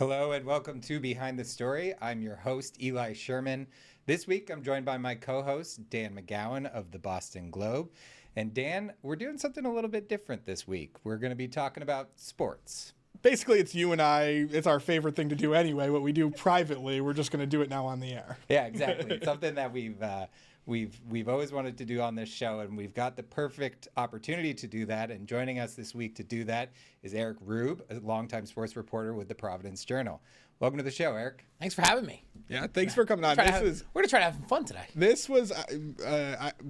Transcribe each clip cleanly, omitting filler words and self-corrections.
Hello and welcome to Behind the Story. I'm your host, Eli Sherman. This week, I'm joined by my co-host, Dan McGowan of the Boston Globe. And Dan, we're doing something a little bit different this week. We're going to be talking about sports. Basically, it's you and I. It's our favorite thing to do anyway. What we do privately, we're just going to do it now on the air. Yeah, exactly. It's something that we've always wanted to do on this show, and we've got the perfect opportunity to do that. And joining us this week to do that is Rueb, a longtime sports reporter with the Providence Journal. Welcome to the show, Eric. Thanks for having me. Yeah, thanks for coming on. We're going to try to have fun today. This was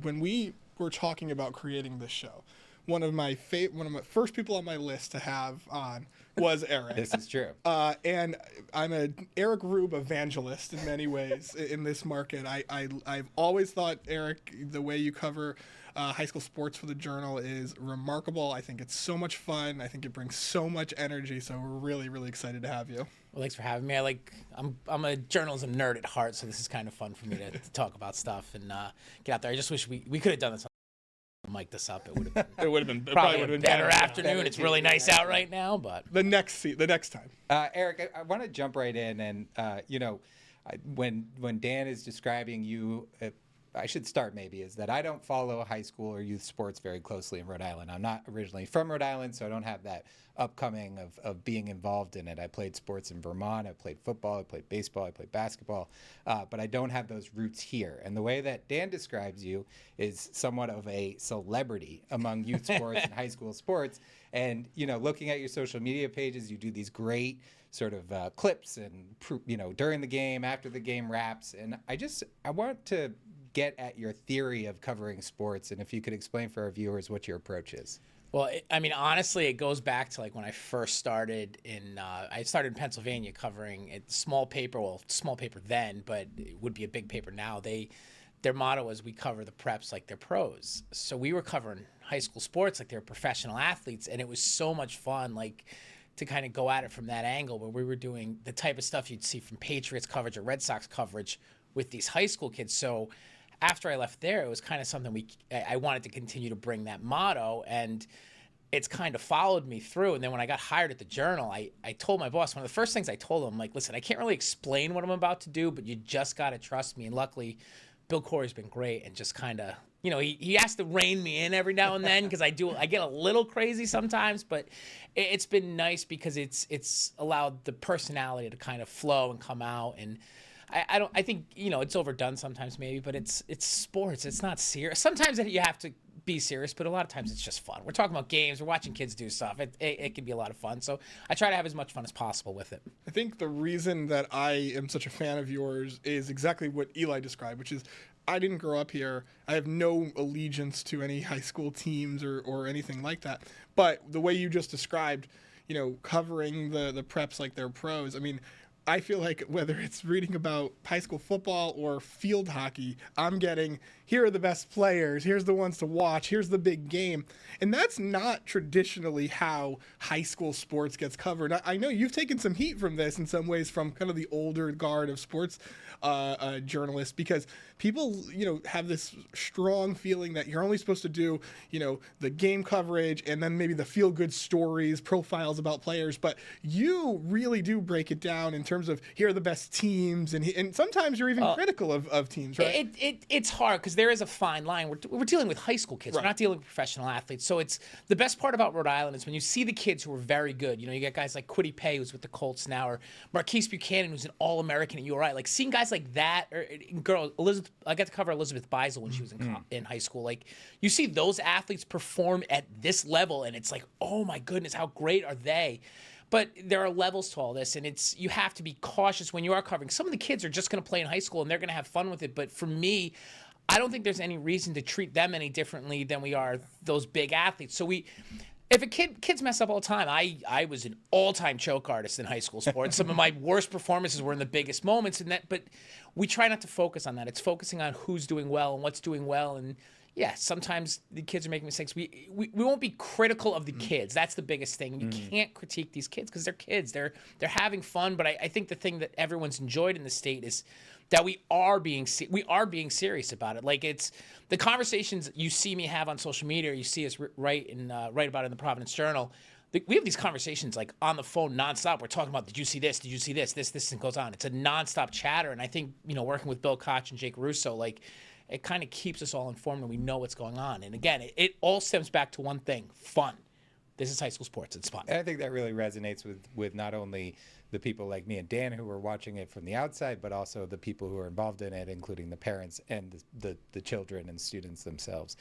when we were talking about creating this show. One of my first people on my list to have on was Eric. This is true. And I'm an Eric Rueb evangelist in many ways in this market. I've always thought, Eric, the way you cover high school sports for the Journal is remarkable. I think it's so much fun. I think it brings so much energy. So we're really, really excited to have you. Well, thanks for having me. I'm a journalism nerd at heart, so this is kind of fun for me to talk about stuff and get out there. I just wish we could have done this. Mic this up. It would have been probably a better afternoon. It's really nice out right now, but the next time. Eric, I want to jump right in, and when Dan is describing you, I should start is that I don't follow high school or youth sports very closely in Rhode Island. I'm not originally from Rhode Island, so I don't have that upcoming of being involved in it. I played sports in Vermont. I played football. I played baseball. I played basketball. But I don't have those roots here. And the way that Dan describes you is somewhat of a celebrity among youth sports and high school sports. And, looking at your social media pages, you do these great sort of clips and, during the game, after the game wraps. And I want to get at your theory of covering sports, and if you could explain for our viewers what your approach is. Well, honestly, it goes back to when I first started I started in Pennsylvania covering it, small paper then, but it would be a big paper now. Their motto was we cover the preps like they're pros. So we were covering high school sports like they're professional athletes, and it was so much fun, to kind of go at it from that angle where we were doing the type of stuff you'd see from Patriots coverage or Red Sox coverage with these high school kids. So after I left there, it was kind of something I wanted to continue to bring that motto, and it's kind of followed me through. And then when I got hired at the Journal, I told my boss, one of the first things I told him, listen, I can't really explain what I'm about to do, but you just got to trust me. And luckily, Bill Corey's been great and just kind of, he has to rein me in every now and then because I get a little crazy sometimes, but it's been nice because it's allowed the personality to kind of flow and come out. And I think it's overdone sometimes maybe, but it's sports. It's not serious. Sometimes you have to be serious, but a lot of times it's just fun. We're talking about games. We're watching kids do stuff. It can be a lot of fun. So I try to have as much fun as possible with it. I think the reason that I am such a fan of yours is exactly what Eli described, which is I didn't grow up here. I have no allegiance to any high school teams or anything like that. But the way you just described, covering the preps like they're pros, I feel like whether it's reading about high school football or field hockey, I'm getting, here are the best players, here's the ones to watch, here's the big game. And that's not traditionally how high school sports gets covered. I know you've taken some heat from this in some ways from kind of the older guard of sports journalists, because people, have this strong feeling that you're only supposed to do, the game coverage and then maybe the feel-good stories, profiles about players. But you really do break it down in terms of here are the best teams, and sometimes you're even critical of teams, right? It's hard because there is a fine line. We're dealing with high school kids. Right. We're not dealing with professional athletes. So it's the best part about Rhode Island is when you see the kids who are very good. You get guys like Quiddy Pay, who's with the Colts now, or Marquise Buchanan, who's an All-American at URI. Seeing guys like that, or Elizabeth. I got to cover Elizabeth Beisel when she was in high school. You see those athletes perform at this level, and it's oh my goodness, how great are they? But there are levels to all this, and you have to be cautious when you are covering. Some of the kids are just going to play in high school, and they're going to have fun with it. But for me, I don't think there's any reason to treat them any differently than we are those big athletes. So if kids mess up all the time, I was an all-time choke artist in high school sports. Some of my worst performances were in the biggest moments, but we try not to focus on that. It's focusing on who's doing well and what's doing well, and yeah, sometimes the kids are making mistakes. We won't be critical of the kids. That's the biggest thing. You can't critique these kids because they're kids. They're having fun. But I think the thing that everyone's enjoyed in the state is that we are being serious about it. It's the conversations you see me have on social media, or you see us write about it in the Providence Journal. we have these conversations like on the phone nonstop. We're talking about, did you see this? Did you see this? This and goes on. It's a nonstop chatter. And I think, working with Bill Koch and Jake Russo, like it kind of keeps us all informed and we know what's going on. And again, it all stems back to one thing: fun. This is high school sports. It's fun. And I think that really resonates with not only the people like me and Dan who are watching it from the outside, but also the people who are involved in it, including the parents and the children and students themselves.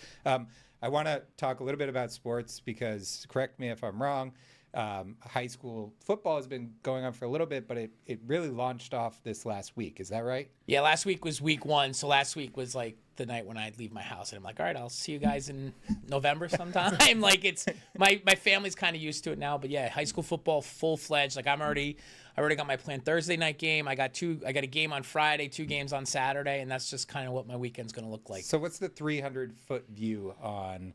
I want to talk a little bit about sports because, correct me if I'm wrong, high school football has been going on for a little bit, but it really launched off this last week. Is that right? Yeah, last week was week 1. So last week was like the night when I'd leave my house and I'm like, all right, I'll see you guys in November sometime. Like it's my family's kind of used to it now, but yeah, high school football full fledged. Like I already got my planned Thursday night game. I got a game on Friday, 2 games on Saturday, and that's just kind of what my weekend's going to look like. So what's the 300-foot view on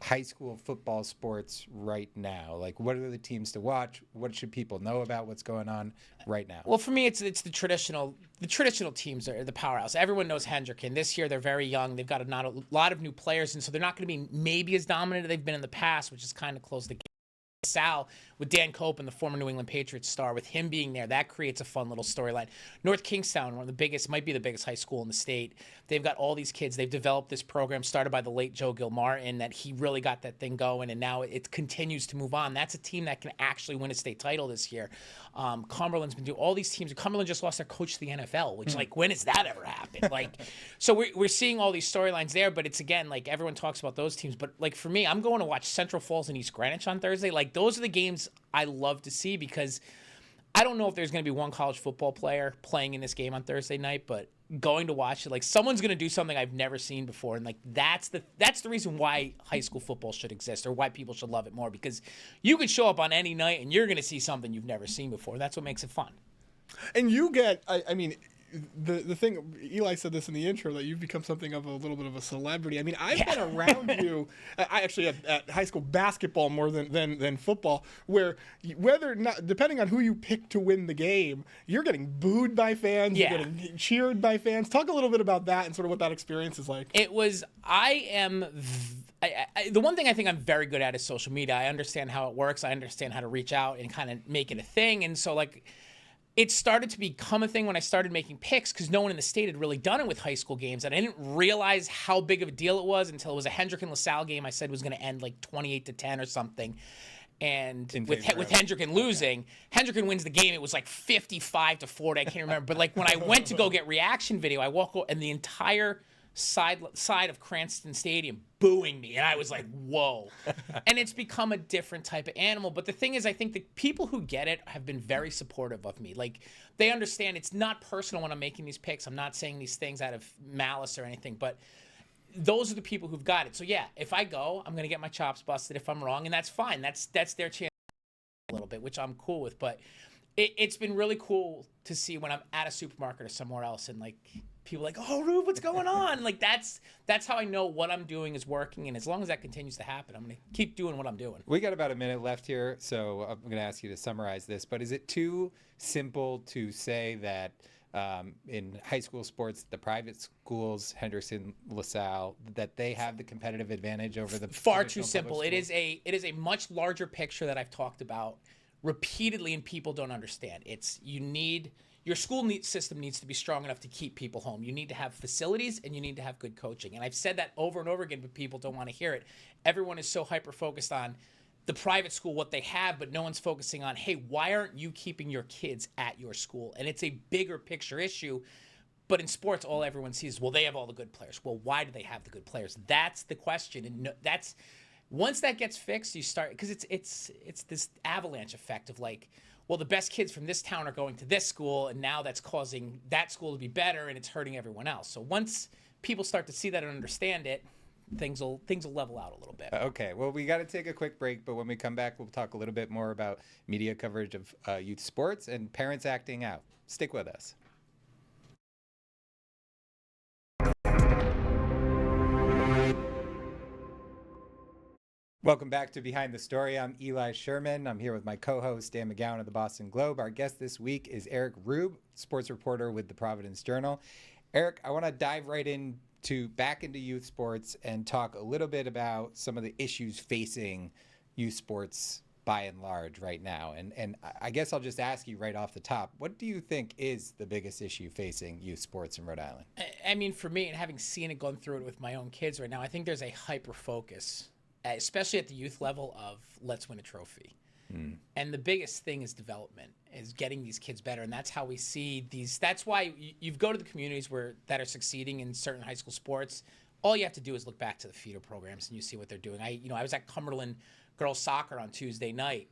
high school football sports right now? Like, what are the teams to watch? What should people know about what's going on right now? Well, for me, it's the traditional teams are the powerhouse. Everyone knows Hendricken. This year, they're very young. They've got a lot of new players, and so they're not going to be maybe as dominant as they've been in the past, which is kind of close the game. Sal with Dan Copen, the former New England Patriots star, with him being there, that creates a fun little storyline. North Kingstown, one of the biggest, might be the biggest high school in the state. They've got all these kids. They've developed this program started by the late Joe Gilmartin that he really got that thing going, and now it continues to move on. That's a team that can actually win a state title this year. Cumberland's been doing all these teams. Cumberland just lost their coach to the NFL, which like when has that ever happened? Like, so we're seeing all these storylines there, but it's again like everyone talks about those teams, but like for me, I'm going to watch Central Falls and East Greenwich on Thursday. Like those are the games I love to see because I don't know if there's going to be one college football player playing in this game on Thursday night, but going to watch it, like someone's going to do something I've never seen before, and like that's the reason why high school football should exist or why people should love it more, because you could show up on any night and you're going to see something you've never seen before. That's what makes it fun. And you get, I mean, the thing, Eli said this in the intro, that you've become something of a little bit of a celebrity. I mean, I've been around you, I actually at high school basketball more than football, where whether not, depending on who you pick to win the game, you're getting booed by fans, you're getting cheered by fans. Talk a little bit about that and sort of what that experience is like. The one thing I think I'm very good at is social media. I understand how it works. I understand how to reach out and kind of make it a thing. And so like, it started to become a thing when I started making picks because no one in the state had really done it with high school games. And I didn't realize how big of a deal it was until it was a Hendricken LaSalle game I said was going to end like 28-10 or something. And with Hendricken losing, Hendricken wins the game. It was like 55-40. I can't remember. But like when I went to go get reaction video, I walk over and the entire side of Cranston Stadium booing me, and I was like, whoa. And it's become a different type of animal. But the thing is, I think the people who get it have been very supportive of me. Like, they understand it's not personal when I'm making these picks. I'm not saying these things out of malice or anything, but those are the people who've got it. So yeah, if I go, I'm going to get my chops busted if I'm wrong, and that's fine. That's their chance a little bit, which I'm cool with. But it's been really cool to see when I'm at a supermarket or somewhere else and like people are like, oh, Rueb, what's going on? Like that's how I know what I'm doing is working, and as long as that continues to happen, I'm going to keep doing what I'm doing. We got about a minute left here, so I'm going to ask you to summarize this. But is it too simple to say that in high school sports, the private schools, Henderson, LaSalle, that they have the competitive advantage over the far too simple? It is a much larger picture that I've talked about repeatedly, and people don't understand. Your school system needs to be strong enough to keep people home. You need to have facilities and you need to have good coaching. And I've said that over and over again, but people don't want to hear it. Everyone is so hyper-focused on the private school, what they have, but no one's focusing on, hey, why aren't you keeping your kids at your school? And it's a bigger picture issue. But in sports, all everyone sees is, well, they have all the good players. Well, why do they have the good players? That's the question. And that's once that gets fixed, you start, because it's this avalanche effect of like, well, the best kids from this town are going to this school, and now that's causing that school to be better, and it's hurting everyone else. So once people start to see that and understand it, things will level out a little bit. Okay, well, we got to take a quick break, but when we come back, we'll talk a little bit more about media coverage of youth sports and parents acting out. Stick with us. Welcome back to Behind the Story. I'm Eli Sherman. I'm here with my co-host, Dan McGowan of the Boston Globe. Our guest this week is Eric Rueb, sports reporter with the Providence Journal. Eric, I want to dive right back into youth sports and talk a little bit about some of the issues facing youth sports by and large right now. And I guess I'll just ask you right off the top, what do you think is the biggest issue facing youth sports in Rhode Island? I mean, for me, and having seen it, going through it with my own kids right now, I think there's a hyper focus, especially at the youth level, of let's win a trophy. And the biggest thing is development, is getting these kids better. And that's how we see these. That's why you go to the communities that are succeeding in certain high school sports. All you have to do is look back to the feeder programs and you see what they're doing. I was at Cumberland girls soccer on Tuesday night.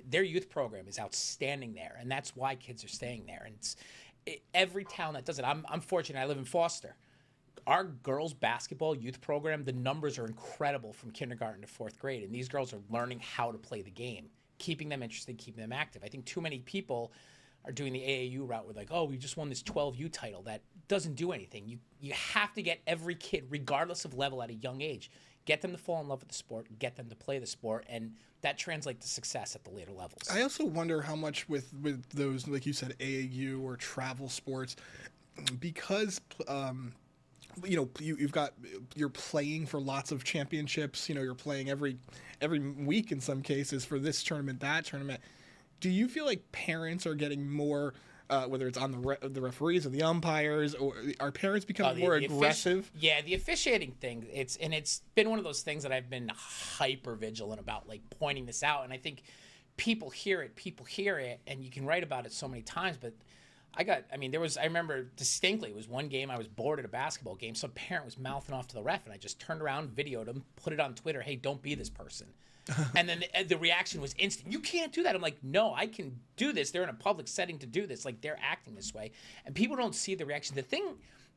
Their youth program is outstanding there, and that's why kids are staying there. And every town that does it. I'm fortunate. I live in Foster. Our girls basketball youth program, the numbers are incredible from kindergarten to fourth grade, and these girls are learning how to play the game, keeping them interested, keeping them active. I think too many people are doing the AAU route with like, oh, we just won this 12U title. That doesn't do anything. You have to get every kid, regardless of level, at a young age, get them to fall in love with the sport, get them to play the sport, and that translates to success at the later levels. I also wonder how much with those, like you said, AAU or travel sports, because you're playing for lots of championships. You're playing every week in some cases for this tournament, that tournament. Do you feel like parents are getting more, whether it's on the referees or the umpires, or are parents becoming more aggressive? The officiating thing. It's been one of those things that I've been hyper vigilant about, like pointing this out. And I think people hear it, and you can write about it so many times, but I remember distinctly, it was one game I was bored at a basketball game. Some parent was mouthing off to the ref, and I just turned around, videoed him, put it on Twitter. Hey, don't be this person. And then the reaction was instant. You can't do that. I'm like, no, I can do this. They're in a public setting to do this. Like, they're acting this way. And people don't see the reaction. The thing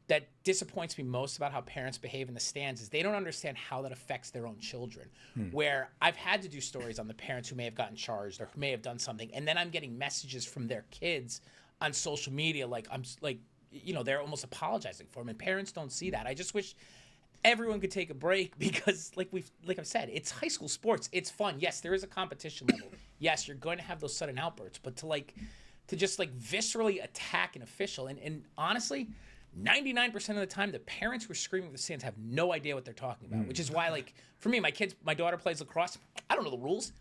that disappoints me most about how parents behave in the stands is they don't understand how that affects their own children. Where I've had to do stories on the parents who may have gotten charged or who may have done something, and then I'm getting messages from their kids on social media, they're almost apologizing for them, and parents don't see that. I just wish everyone could take a break, because like I've said, it's high school sports. It's fun. Yes, there is a competition level. Yes, you're going to have those sudden outbursts, but to just viscerally attack an official, and honestly, 99% of the time, the parents who are screaming at the stands have no idea what they're talking about, which is why, for me, my daughter plays lacrosse. I don't know the rules.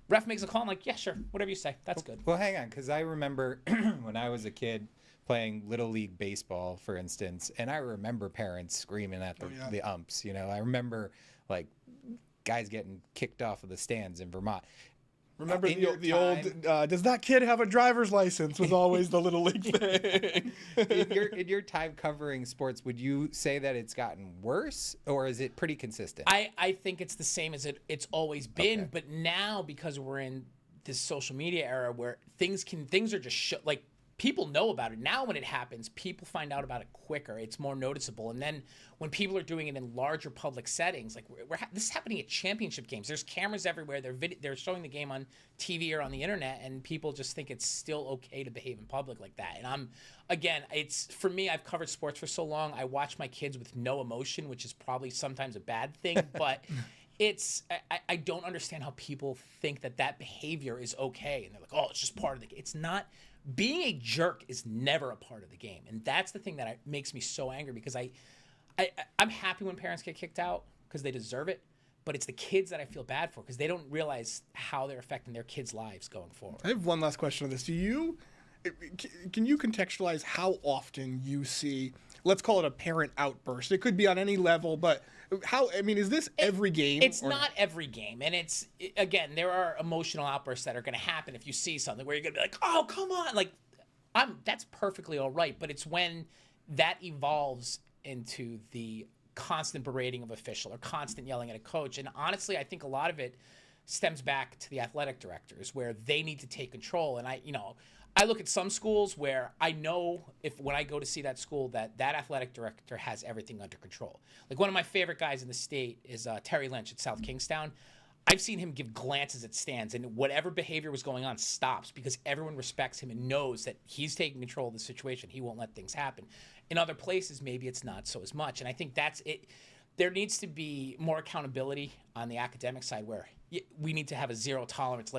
Ref makes a call. I'm like, yeah, sure, whatever you say. That's good. Well, hang on, because I remember when I was a kid playing Little League baseball, for instance, and I remember parents screaming at the umps. I remember guys getting kicked off of the stands in Vermont. Remember the old, does that kid have a driver's license, was always the Little League thing. in your time covering sports, would you say that it's gotten worse, or is it pretty consistent? I think it's the same as it's always been, Okay. but now, because we're in this social media era where things are just people know about it. Now when it happens, people find out about it quicker. It's more noticeable. And then when people are doing it in larger public settings, this is happening at championship games. There's cameras everywhere. They're showing the game on TV or on the internet, and people just think it's still okay to behave in public like that. And for me, I've covered sports for so long. I watch my kids with no emotion, which is probably sometimes a bad thing, but I don't understand how people think that behavior is okay. And they're like, oh, it's just part of the game. It's not. Being a jerk is never a part of the game, and that's the thing that makes me so angry, because I'm happy when parents get kicked out because they deserve it, but it's the kids that I feel bad for, because they don't realize how they're affecting their kids' lives going forward. I have one last question on this. Can you contextualize how often you see, let's call it a parent outburst? It could be on any level, but is this every game? It's not every game. And again, there are emotional outbursts that are going to happen if you see something where you're going to be like, oh, come on. That's perfectly all right. But it's when that evolves into the constant berating of official or constant yelling at a coach. And honestly, I think a lot of it stems back to the athletic directors, where they need to take control. And I look at some schools where I know when I go to see that school that athletic director has everything under control. Like, one of my favorite guys in the state is Terry Lynch at South Kingstown. I've seen him give glances at stands, and whatever behavior was going on stops, because everyone respects him and knows that he's taking control of the situation. He won't let things happen. In other places, maybe it's not so as much. And I think that's it. There needs to be more accountability on the academic side, where we need to have a zero tolerance.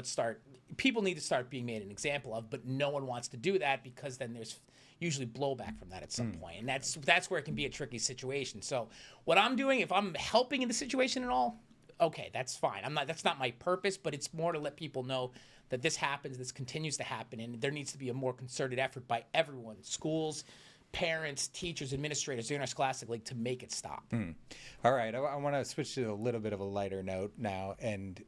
People need to start being made an example of, but no one wants to do that, because then there's usually blowback from that at some point. And that's where it can be a tricky situation. So what I'm doing, if I'm helping in the situation at all, okay, that's fine. That's not my purpose, but it's more to let people know that this happens, this continues to happen, and there needs to be a more concerted effort by everyone, schools, parents, teachers, administrators, the Interscholastic League, to make it stop. All right, I want to switch to a little bit of a lighter note now, and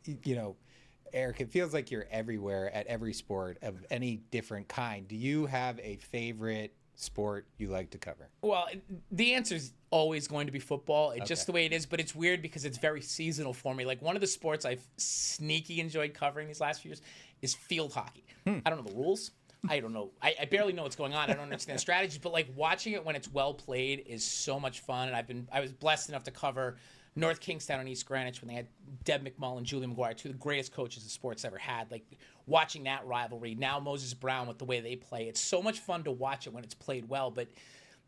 Eric, it feels like you're everywhere at every sport of any different kind. Do you have a favorite sport you like to cover? Well, the answer is always going to be football. It's just the way it is, but it's weird because it's very seasonal for me. Like, one of the sports I've sneaky enjoyed covering these last few years is field hockey. I don't know the rules. I don't know. I barely know what's going on. I don't understand strategies, but like watching it when it's well played is so much fun. And I was blessed enough to cover North Kingstown and East Greenwich when they had Deb McMullen, Julie McGuire, two of the greatest coaches the sport's ever had. Like, watching that rivalry, now Moses Brown with the way they play, it's so much fun to watch it when it's played well. But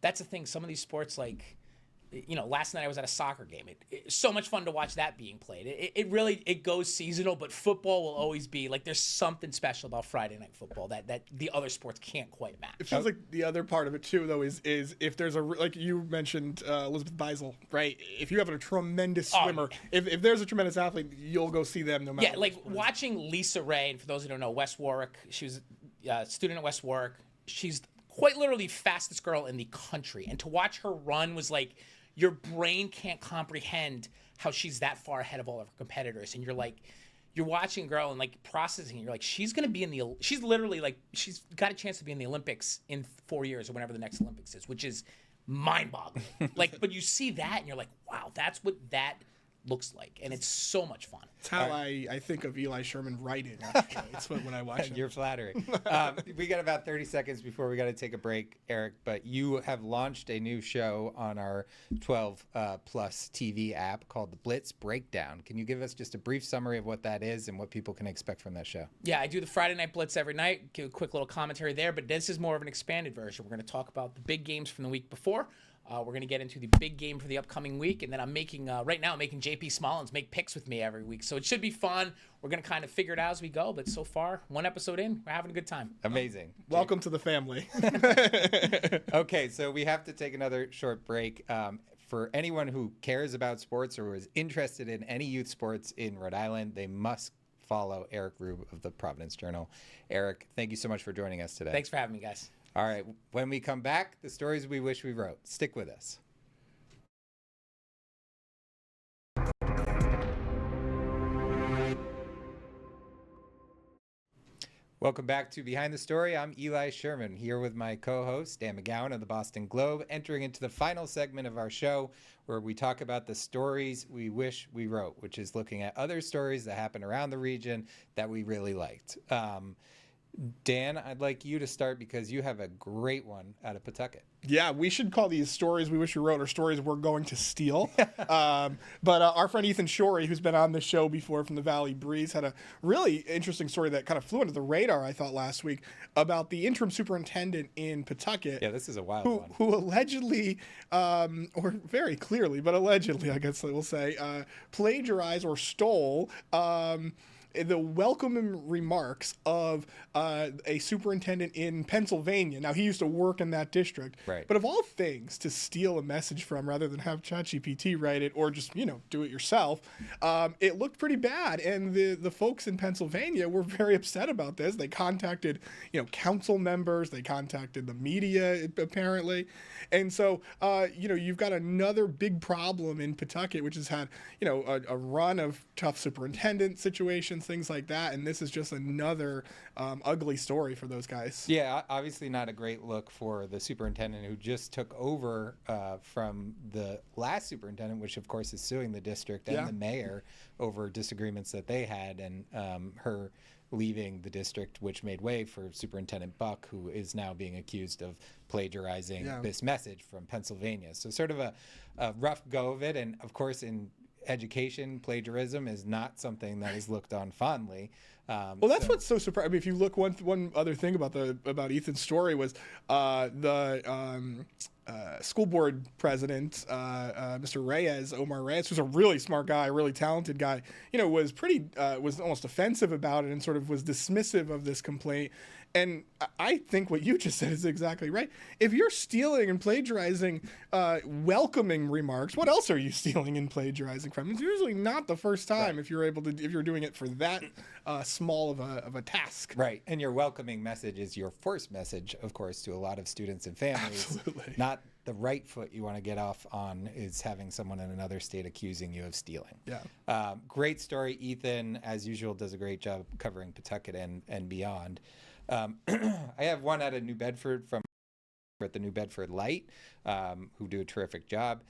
that's the thing. Some of these sports, like, last night I was at a soccer game. It's so much fun to watch that being played. It really goes seasonal, but football will always be like, there's something special about Friday night football that the other sports can't quite match. It feels like the other part of it too, though, is if there's like you mentioned Elizabeth Beisel, right? If you have a tremendous swimmer, if there's a tremendous athlete, you'll go see them no matter. Yeah, like watching Lisa Ray, and for those who don't know, West Warwick, she was a student at West Warwick. She's quite literally the fastest girl in the country, and to watch her run was like, your brain can't comprehend how she's that far ahead of all of her competitors. And you're watching a girl and like processing it. You're like, she's going to be she's literally like, she's got a chance to be in the Olympics in 4 years or whenever the next Olympics is, which is mind boggling. But you see that and you're like, wow, that's what that looks like. And it's so much fun. It's how I think of Eli Sherman writing. Actually. It's when I watch it. You're flattering. We got about 30 seconds before we got to take a break, Eric, but you have launched a new show on our 12 plus TV app called The Blitz Breakdown. Can you give us just a brief summary of what that is and what people can expect from that show? Yeah, I do the Friday Night Blitz every night. Give a quick little commentary there, but this is more of an expanded version. We're going to talk about the big games from the week before. We're going to get into the big game for the upcoming week, and then I'm making JP Smallins make picks with me every week. So it should be fun. We're going to kind of figure it out as we go, but so far, one episode in, we're having a good time. Amazing. Welcome to the family. Okay, so we have to take another short break. For anyone who cares about sports or is interested in any youth sports in Rhode Island, they must follow Eric Rueb of the Providence Journal. Eric, thank you so much for joining us today. Thanks for having me, guys. All right, when we come back, the stories we wish we wrote. Stick with us. Welcome back to Behind the Story. I'm Eli Sherman, here with my co-host, Dan McGowan of the Boston Globe, entering into the final segment of our show where we talk about the stories we wish we wrote, which is looking at other stories that happen around the region that we really liked. Dan, I'd like you to start because you have a great one out of Pawtucket. Yeah, we should call these stories we wish we wrote or stories we're going to steal. But our friend Ethan Shorey, who's been on the show before from the Valley Breeze, had a really interesting story that kind of flew under the radar, I thought, last week about the interim superintendent in Pawtucket. Yeah, this is a wild one. Who allegedly, or very clearly, but allegedly, I guess we'll say, plagiarized or stole the welcome remarks of a superintendent in Pennsylvania. Now, he used to work in that district. Right. But of all things to steal a message from rather than have ChatGPT write it or just, do it yourself, it looked pretty bad. And the folks in Pennsylvania were very upset about this. They contacted, council members. They contacted the media, apparently. And so, you've got another big problem in Pawtucket, which has had, a run of tough superintendent situations, things like that. And this is just another ugly story for those guys. Yeah, obviously not a great look for the superintendent who just took over from the last superintendent, which of course is suing the district and the mayor over disagreements that they had, and her leaving the district, which made way for Superintendent Buck, who is now being accused of plagiarizing this message from Pennsylvania. So sort of a rough go of it. And of course, in education, plagiarism is not something that is looked on fondly. Well, that's what's so surprising. I mean, if you look, one other thing about Ethan's story was the school board president, Mr. Reyes, Omar Reyes, who's a really smart guy, really talented guy, was almost offensive about it and sort of was dismissive of this complaint. And I think what you just said is exactly right. If you're stealing and plagiarizing welcoming remarks, what else are you stealing and plagiarizing from? It's usually not the first time if you're doing it for that small of a task. Right. And your welcoming message is your forced message, of course, to a lot of students and families. Absolutely. Not the right foot you want to get off on is having someone in another state accusing you of stealing. Yeah. Great story. Ethan, as usual, does a great job covering Pawtucket and beyond. I have one out of New Bedford from at the New Bedford Light, who do a terrific job.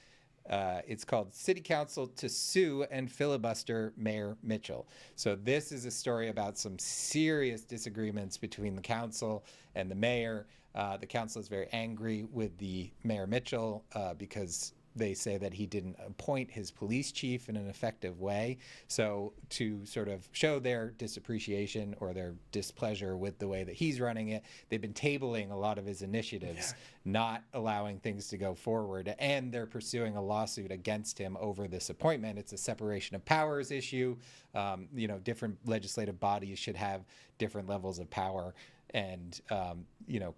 It's called City Council to Sue and Filibuster Mayor Mitchell. So this is a story about some serious disagreements between the council and the mayor. The council is very angry with the Mayor Mitchell because they say that he didn't appoint his police chief in an effective way. So to sort of show their disappreciation or their displeasure with the way that he's running it, they've been tabling a lot of his initiatives, not allowing things to go forward. And they're pursuing a lawsuit against him over this appointment. It's a separation of powers issue. Different legislative bodies should have different levels of power. And,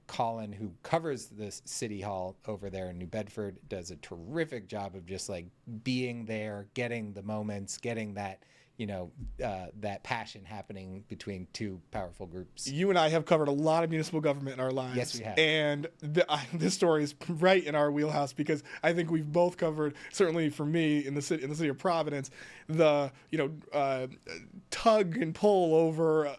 Colin, who covers this city hall over there in New Bedford, does a terrific job of just like being there, getting the moments, getting that, that passion happening between two powerful groups. You and I have covered a lot of municipal government in our lives. Yes, we have. And this story is right in our wheelhouse because I think we've both covered, certainly for me in the city of Providence, the tug and pull over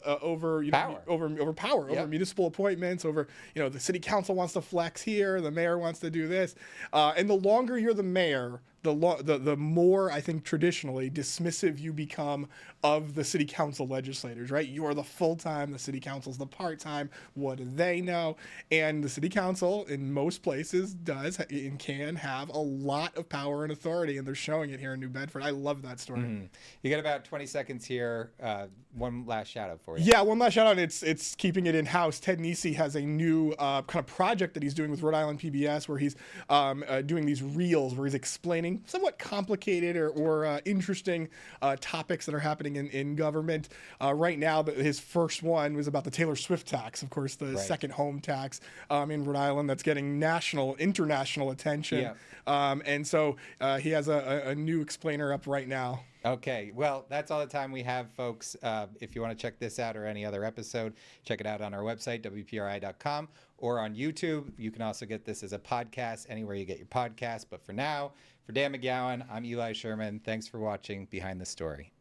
Power. over power, over municipal appointments, over the city council wants to flex here, the mayor wants to do this, and the longer you're the mayor, the more I think traditionally dismissive you become of the city council legislators, right? You're the full-time, the city council's the part-time. What do they know? And the city council in most places does and can have a lot of power and authority, and they're showing it here in New Bedford. I love that story. Mm-hmm. You got about 20 seconds here. One last shout out for you. Yeah, one last shout out. It's keeping it in house. Ted Nisi has a new kind of project that he's doing with Rhode Island PBS where he's doing these reels where he's explaining somewhat complicated or interesting topics that are happening in government. Right now, his first one was about the Taylor Swift tax, of course, the second home tax in Rhode Island that's getting international attention. Yeah. And so he has a new explainer up right now. Okay, well, that's all the time we have, folks. If you want to check this out or any other episode, check it out on our website, WPRI.com, or on YouTube. You can also get this as a podcast anywhere you get your podcast. But for now, for Dan McGowan, I'm Eli Sherman. Thanks for watching Behind the Story.